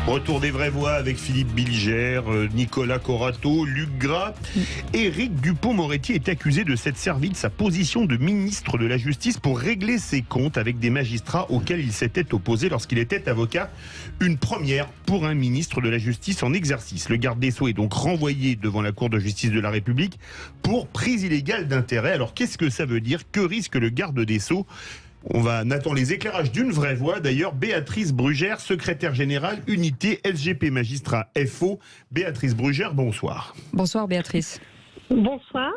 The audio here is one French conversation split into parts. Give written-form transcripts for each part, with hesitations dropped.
Retour des vraies voix avec Philippe Billiger, Nicolas Corato, Luc Gras. Éric Dupond-Moretti est accusé de s'être servi de sa position de ministre de la Justice pour régler ses comptes avec des magistrats auxquels il s'était opposé lorsqu'il était avocat. Une première pour un ministre de la Justice en exercice. Le garde des Sceaux est donc renvoyé devant la Cour de justice de la République pour prise illégale d'intérêt. Alors qu'est-ce que ça veut dire? Que risque le garde des Sceaux? On attend les éclairages d'une vraie voix. D'ailleurs, Béatrice Brugère, secrétaire générale, unité SGP Magistrat FO. Béatrice Brugère, bonsoir. Bonsoir Béatrice. Bonsoir.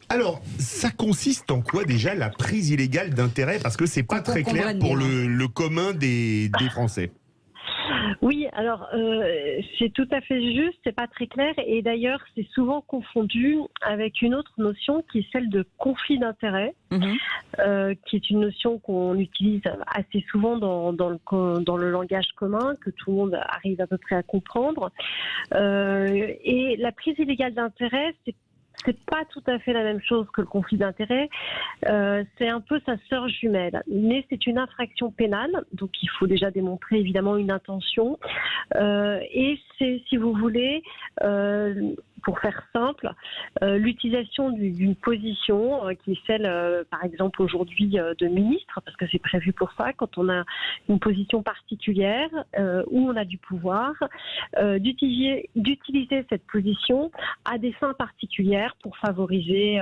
Alors, ça consiste en quoi déjà la prise illégale d'intérêt? Parce que c'est pas très clair pour le commun des Français. Oui, alors c'est tout à fait juste, c'est pas très clair et d'ailleurs c'est souvent confondu avec une autre notion qui est celle de conflit d'intérêt, qui est une notion qu'on utilise assez souvent dans le langage commun, que tout le monde arrive à peu près à comprendre. Et la prise illégale d'intérêt, c'est pas tout à fait la même chose que le conflit d'intérêts. C'est un peu sa sœur jumelle. Mais c'est une infraction pénale, donc il faut déjà démontrer évidemment une intention. Et c'est, si vous voulez, pour faire simple, l'utilisation d'une position qui est celle, par exemple aujourd'hui, de ministre, parce que c'est prévu pour ça, quand on a une position particulière où on a du pouvoir, d'utiliser cette position à des fins particulières pour favoriser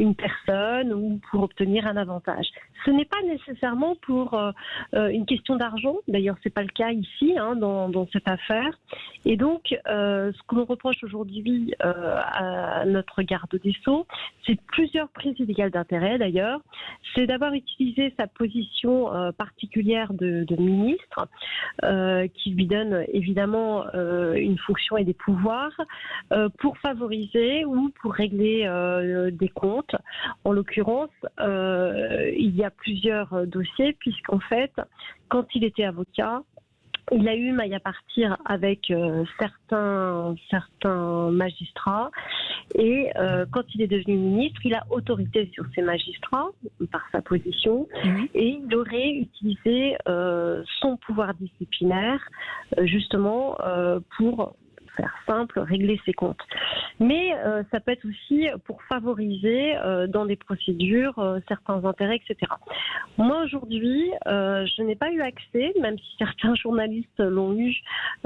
une personne ou pour obtenir un avantage. Ce n'est pas nécessairement pour une question d'argent, d'ailleurs c'est pas le cas ici dans cette affaire. Et donc ce que l'on reproche aujourd'hui à notre garde des Sceaux, c'est plusieurs prises illégales d'intérêt d'ailleurs, c'est d'avoir utilisé sa position particulière de ministre qui lui donne évidemment une fonction et des pouvoirs pour favoriser ou pour régler des comptes. En l'occurrence, il y a plusieurs dossiers puisqu'en fait, quand il était avocat, il a eu maille à partir avec certains magistrats et quand il est devenu ministre, il a autorité sur ces magistrats par sa position et il aurait utilisé son pouvoir disciplinaire justement pour faire simple, régler ses comptes. Mais ça peut être aussi pour favoriser dans des procédures certains intérêts, etc. Moi aujourd'hui, je n'ai pas eu accès, même si certains journalistes l'ont eu,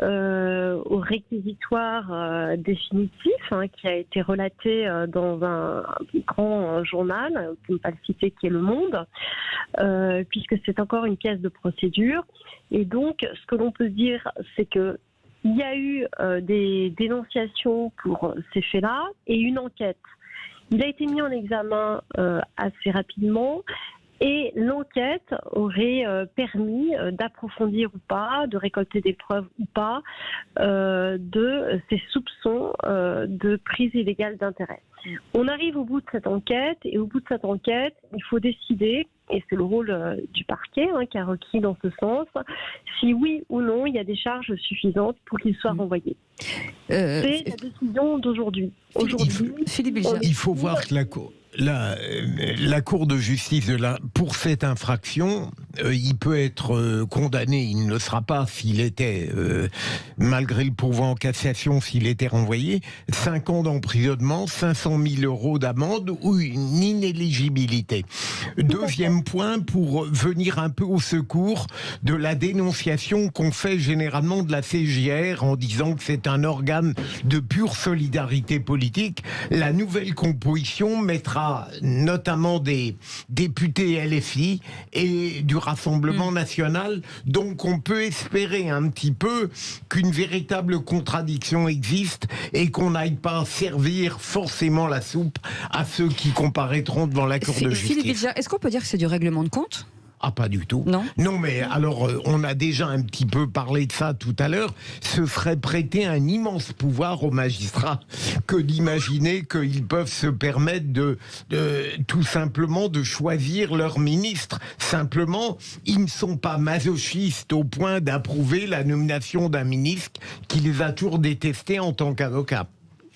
au réquisitoire définitif qui a été relaté dans un grand journal, pour ne pas le citer, qui est Le Monde, puisque c'est encore une pièce de procédure. Et donc, ce que l'on peut dire, c'est que il y a eu des dénonciations pour ces faits-là et une enquête. Il a été mis en examen assez rapidement et l'enquête aurait permis d'approfondir ou pas, de récolter des preuves ou pas de ces soupçons de prise illégale d'intérêt. On arrive au bout de cette enquête et au bout de cette enquête, il faut décider, et c'est le rôle du parquet qui a requis dans ce sens, si oui ou non il y a des charges suffisantes pour qu'il soit renvoyé. C'est la décision d'aujourd'hui. Philippe, il faut voir que la Cour de justice pour cette infraction, il peut être condamné, il ne le sera pas s'il était, malgré le pourvoi en cassation, s'il était renvoyé, 5 ans d'emprisonnement, 500 000 euros d'amende ou une inéligibilité. Deuxième point, pour venir un peu au secours de la dénonciation qu'on fait généralement de la CJR en disant que c'est un organe de pure solidarité politique, la nouvelle composition mettra notamment des députés LFI et du Rassemblement national. Donc on peut espérer un petit peu qu'une véritable contradiction existe et qu'on n'aille pas servir forcément la soupe à ceux qui comparaîtront devant la Cour de justice. Philippe, est-ce qu'on peut dire que c'est du règlement de compte ? Ah, pas du tout. Non, mais alors, on a déjà un petit peu parlé de ça tout à l'heure. Ce serait prêter un immense pouvoir aux magistrats que d'imaginer qu'ils peuvent se permettre de tout simplement de choisir leur ministre. Simplement, ils ne sont pas masochistes au point d'approuver la nomination d'un ministre qui les a toujours détestés en tant qu'avocats.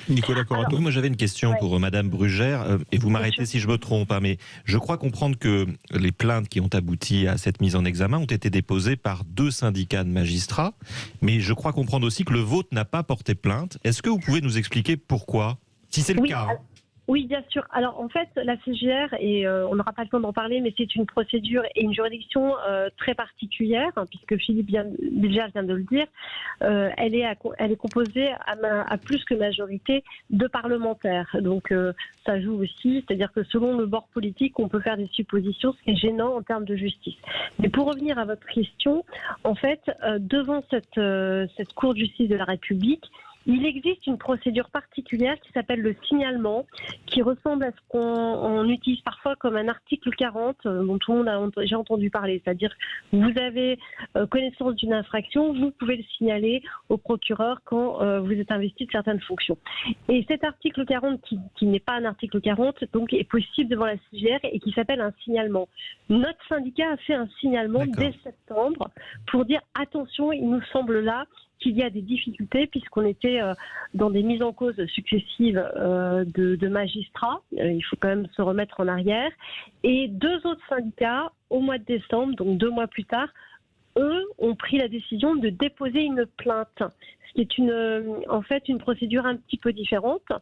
Nicolas Corato. Oui, moi j'avais une question Ouais. pour Madame Brugère, et vous m'arrêtez si je me trompe, hein, mais je crois comprendre que les plaintes qui ont abouti à cette mise en examen ont été déposées par 2 syndicats de magistrats, mais je crois comprendre aussi que le vôtre n'a pas porté plainte. Est-ce que vous pouvez nous expliquer pourquoi, si c'est le Oui, cas? Oui, bien sûr. Alors en fait, la CGR, et on n'aura pas le temps d'en parler, mais c'est une procédure et une juridiction très particulière, hein, puisque Philippe Bilger vient de le dire. Elle est composée à plus que majorité de parlementaires. Donc ça joue aussi, c'est-à-dire que selon le bord politique, on peut faire des suppositions, ce qui est gênant en termes de justice. Mais pour revenir à votre question, en fait, devant cette Cour de justice de la République, il existe une procédure particulière qui s'appelle le signalement, qui ressemble à ce qu'on utilise parfois comme un article 40, dont tout le monde a déjà entendu parler. C'est-à-dire que vous avez connaissance d'une infraction, vous pouvez le signaler au procureur quand vous êtes investi de certaines fonctions. Et cet article 40, qui n'est pas un article 40, donc est possible devant la CGR et qui s'appelle un signalement. Notre syndicat a fait un signalement dès septembre pour dire attention, il nous semble là qu'il y a des difficultés puisqu'on était dans des mises en cause successives de magistrats. Il faut quand même se remettre en arrière. Et 2 autres syndicats, au mois de décembre, donc 2 mois plus tard, eux ont pris la décision de déposer une plainte, ce qui est en fait une procédure un petit peu différente.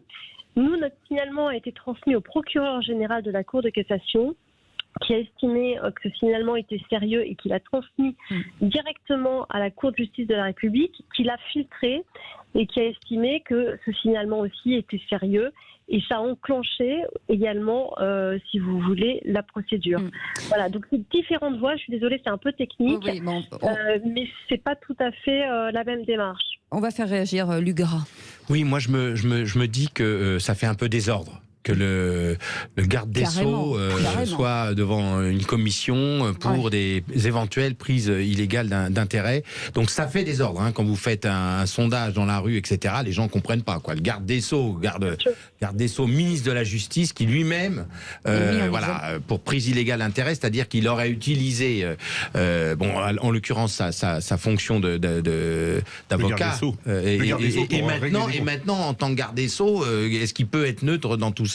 Nous, notre signalement a été transmis au procureur général de la Cour de cassation, qui a estimé que ce signalement était sérieux et qui l'a transmis directement à la Cour de justice de la République, qui l'a filtré et qui a estimé que ce signalement aussi était sérieux. Et ça a enclenché également, si vous voulez, la procédure. Voilà, donc c'est différentes voies. Je suis désolée, c'est un peu technique, Oui, bon, mais c'est pas tout à fait la même démarche. on va faire réagir Lugras. Oui, moi je me dis que ça fait un peu désordre. Que le garde des Sceaux soit devant une commission pour des éventuelles prises illégales d'intérêt. Donc ça fait désordre, hein, quand vous faites un sondage dans la rue, etc. Les gens comprennent pas, quoi. Le garde des Sceaux, garde des Sceaux, ministre de la Justice, qui lui-même, pour prise illégale d'intérêt, c'est-à-dire qu'il aurait utilisé, en l'occurrence sa fonction d'avocat. Et maintenant, en tant que garde des Sceaux, est-ce qu'il peut être neutre dans tout ça?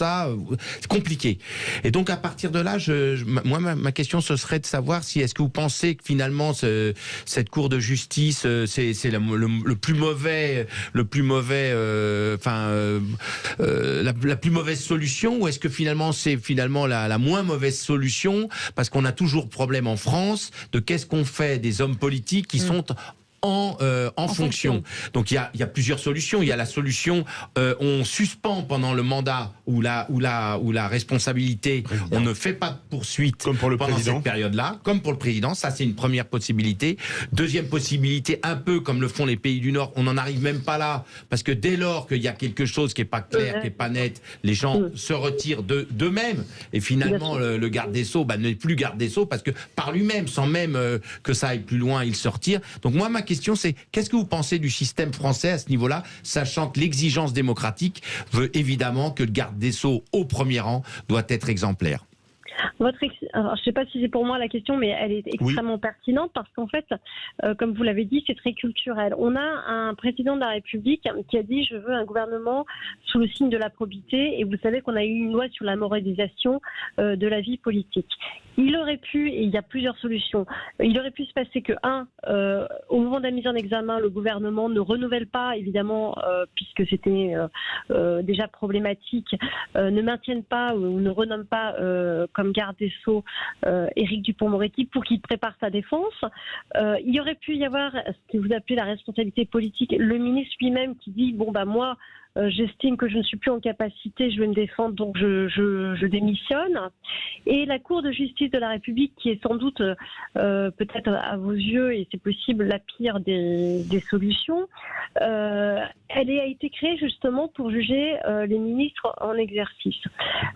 C'est compliqué. Et donc à partir de là, ma question ce serait de savoir si est-ce que vous pensez que finalement cette Cour de justice c'est le plus mauvais, la plus mauvaise solution, ou est-ce que finalement c'est la moins mauvaise solution, parce qu'on a toujours problème en France de qu'est-ce qu'on fait des hommes politiques qui sont en fonction. Donc il y a plusieurs solutions. Il y a la solution on suspend pendant le mandat ou la responsabilité, on ne fait pas de poursuite pendant cette période-là, comme pour le président. Ça, c'est une première possibilité. Deuxième possibilité, un peu comme le font les pays du Nord, on n'en arrive même pas là, parce que dès lors qu'il y a quelque chose qui n'est pas clair, qui n'est pas net, les gens se retirent d'eux-mêmes, et finalement le garde des Sceaux n'est plus garde des Sceaux, parce que par lui-même, sans même que ça aille plus loin, il se retire. Donc moi, ma question, c'est qu'est-ce que vous pensez du système français à ce niveau-là, sachant que l'exigence démocratique veut évidemment que le garde des Sceaux au premier rang doit être exemplaire? Alors, je ne sais pas si c'est pour moi la question, mais elle est extrêmement pertinente parce qu'en fait, comme vous l'avez dit, c'est très culturel. On a un président de la République qui a dit « je veux un gouvernement sous le signe de la probité » et vous savez qu'on a eu une loi sur la moralisation de la vie politique. Il aurait pu, et il y a plusieurs solutions, il aurait pu se passer que, au moment de la mise en examen, le gouvernement ne renouvelle pas, évidemment, puisque c'était déjà problématique, ne maintienne pas ou ne renomme pas comme garde des Sceaux Éric Dupond-Moretti pour qu'il prépare sa défense. Il aurait pu y avoir ce que vous appelez la responsabilité politique, le ministre lui-même qui dit moi j'estime que je ne suis plus en capacité, je vais me défendre, donc je démissionne. Et la Cour de justice de la République, qui est sans doute peut-être à vos yeux, et c'est possible, la pire des solutions, elle a été créée justement pour juger les ministres en exercice,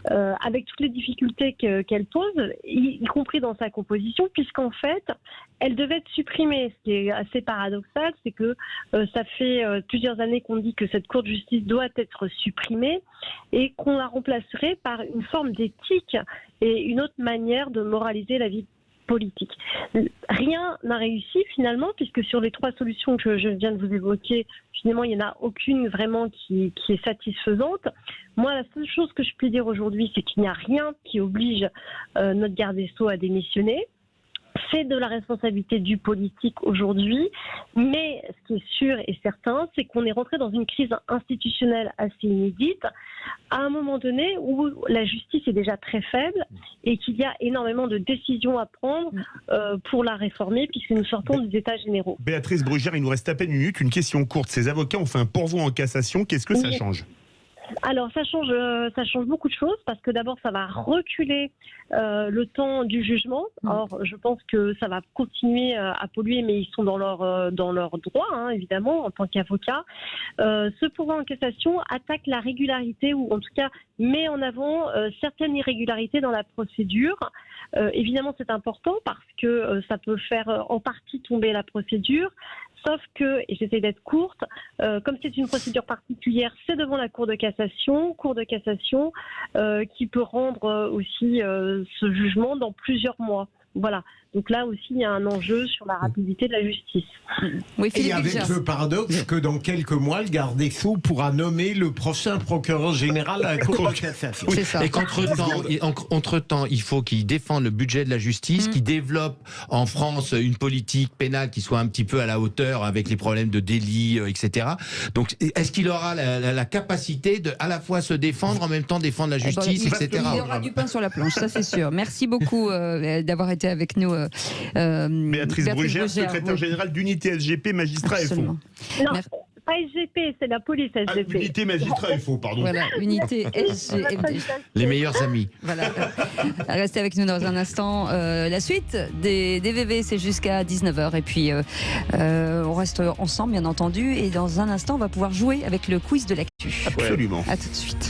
avec toutes les difficultés qu'elle pose, y compris dans sa composition, puisqu'en fait, elle devait être supprimée. Ce qui est assez paradoxal, c'est que ça fait plusieurs années qu'on dit que cette Cour de justice doit être supprimée et qu'on la remplacerait par une forme d'éthique et une autre manière de moraliser la vie politique. Rien n'a réussi finalement, puisque sur les 3 solutions que je viens de vous évoquer, finalement, il n'y en a aucune vraiment qui est satisfaisante. Moi, la seule chose que je peux dire aujourd'hui, c'est qu'il n'y a rien qui oblige notre garde des Sceaux à démissionner. C'est de la responsabilité du politique aujourd'hui, mais ce qui est sûr et certain, c'est qu'on est rentré dans une crise institutionnelle assez inédite, à un moment donné où la justice est déjà très faible et qu'il y a énormément de décisions à prendre pour la réformer, puisque nous sortons des États généraux. Béatrice Brugère, il nous reste à peine une minute, une question courte. Ces avocats ont fait un pourvoi en cassation, qu'est-ce que ça change ? Alors ça change beaucoup de choses, parce que d'abord ça va reculer le temps du jugement. Or je pense que ça va continuer à polluer, mais ils sont dans leur droit, hein, évidemment, en tant qu'avocat. Ce pourvoi en cassation attaque la régularité, ou en tout cas met en avant certaines irrégularités dans la procédure. Évidemment c'est important parce que ça peut faire en partie tomber la procédure. Sauf que, et j'essaie d'être courte, comme c'est une procédure particulière, c'est devant la Cour de cassation qui peut rendre aussi ce jugement dans plusieurs mois. Voilà. Donc là aussi, il y a un enjeu sur la rapidité de la justice. Oui, Et avec le paradoxe que dans quelques mois, le garde des Sceaux pourra nommer le prochain procureur général à la Cour de cassation. C'est ça. Et qu'entre-temps, il faut qu'il défende le budget de la justice, qu'il développe en France une politique pénale qui soit un petit peu à la hauteur avec les problèmes de délit, etc. Donc, est-ce qu'il aura la capacité de à la fois se défendre, en même temps défendre la justice, etc. Il y aura du pain sur la planche, ça c'est sûr. Merci beaucoup d'avoir été avec nous. Béatrice Brugère, secrétaire générale d'Unité SGP, magistrat FO. Non, pas SGP, c'est la police SGP. Unité magistrat FO, pardon. Voilà, Unité SGP. Les meilleurs amis. Voilà. Restez avec nous dans un instant. La suite des VV, c'est jusqu'à 19h. Et puis, on reste ensemble, bien entendu. Et dans un instant, on va pouvoir jouer avec le quiz de l'actu. Absolument. À tout de suite.